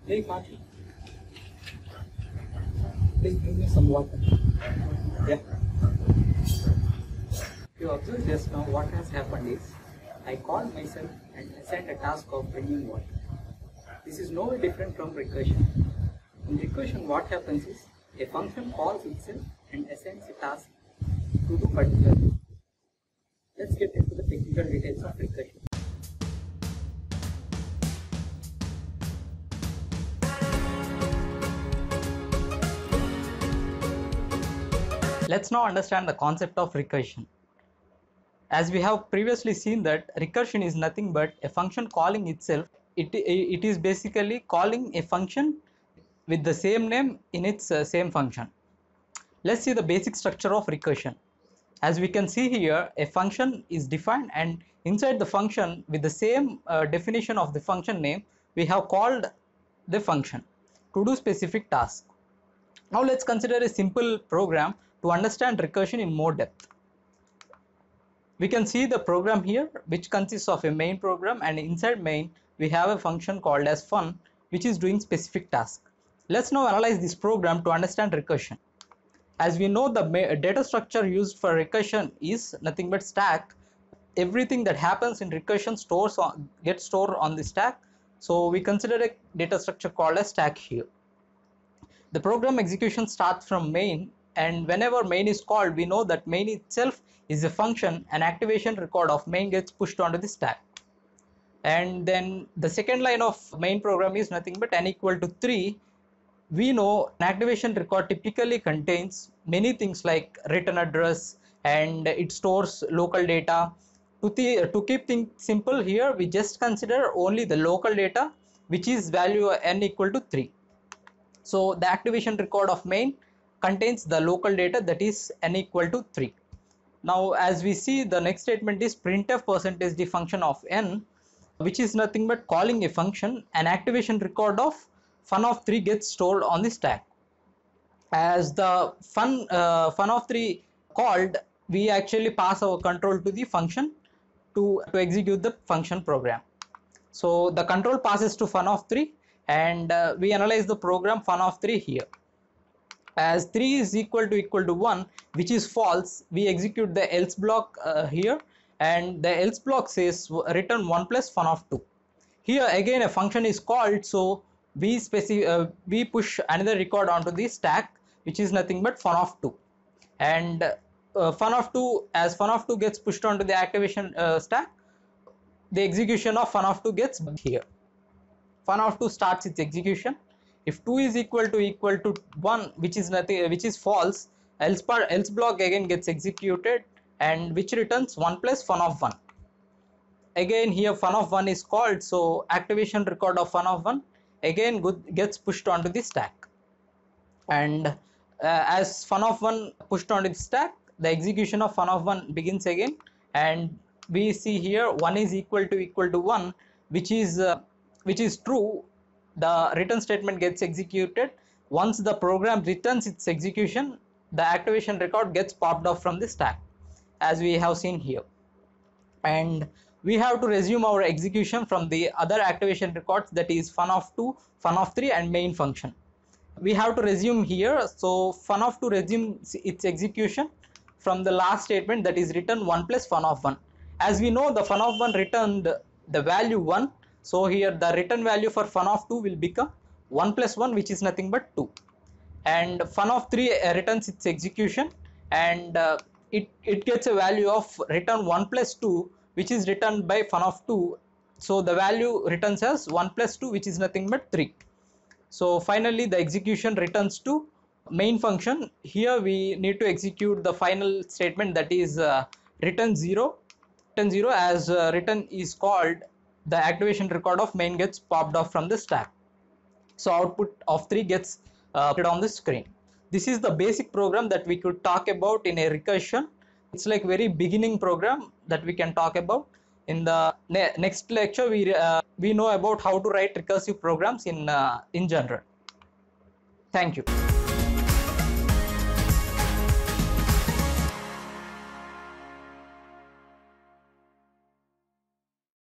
Hey Karthi, please bring me some water. Yeah. You observe just now what has happened is, I called myself and assigned a task of bringing water. This is no different from recursion. In recursion, what happens is, a function calls itself and assigns a task to do particular thing. Let's get into the technical details of recursion. Let's now understand the concept of recursion. As we have previously seen that recursion is nothing but a function calling itself. It is basically calling a function with the same name in its same function. Let's see the basic structure of recursion. As we can see here, a function is defined, and inside the function with the same definition of the function name, we have called the function to do specific task. Now let's consider a simple program to understand recursion in more depth. We can see the program here, which consists of a main program, and inside main we have a function called as fun, which is doing specific task. Let's now analyze this program to understand recursion. As we know, the data structure used for recursion is nothing but stack. Everything that happens in recursion gets stored on the stack, so we consider a data structure called as stack here. The program execution starts from main, and whenever main is called, we know that main itself is a function, and activation record of main gets pushed onto the stack. And then the second line of main program is nothing but n equal to 3. We know an activation record typically contains many things like return address, and it stores local data. To keep things simple here, we just consider only the local data, which is value n equal to 3. So the activation record of main contains the local data, that is n equal to 3. Now as we see, the next statement is printf %d function of n, which is nothing but calling a function. An activation record of fun of 3 gets stored on the stack. As the fun of 3 called, we actually pass our control to the function to execute the function program. So the control passes to fun of 3, and we analyze the program fun of 3 here. As 3 is equal to 1, which is false, we execute the else block here, and the else block says return 1 plus fun of 2. Here again a function is called, so we push another record onto the stack, which is nothing but fun of 2. And fun of 2 gets pushed onto the activation stack, the execution of fun of 2 gets here. Fun of 2 starts its execution. If 2 is equal to 1, which is false, else block again gets executed, and which returns 1 plus fun of 1. Again here fun of 1 is called, so activation record of fun of 1 again gets pushed onto the stack. And as fun of 1 pushed onto the stack, the execution of fun of 1 begins again, and we see here 1 is equal to 1, which is true. The return statement gets executed. Once the program returns its execution, the activation record gets popped off from the stack, as we have seen here. And we have to resume our execution from the other activation records, that is fun of 2, fun of 3, and main function. We have to resume here, so fun of 2 resumes its execution from the last statement, that is return 1 plus fun of 1. As we know, the fun of 1 returned the value 1, so here the return value for fun of 2 will become 1 plus 1, which is nothing but 2. And fun of 3 returns its execution, and it gets a value of return 1 plus 2, which is returned by fun of 2. So the value returns as 1 plus 2, which is nothing but 3. So finally the execution returns to main function. Here we need to execute the final statement, that is return 0. As return is called, the activation record of main gets popped off from the stack. So output of 3 gets put on the screen. This is the basic program that we could talk about in a recursion. It's like very beginning program that we can talk about. In the next lecture, we know about how to write recursive programs in general. Thank you.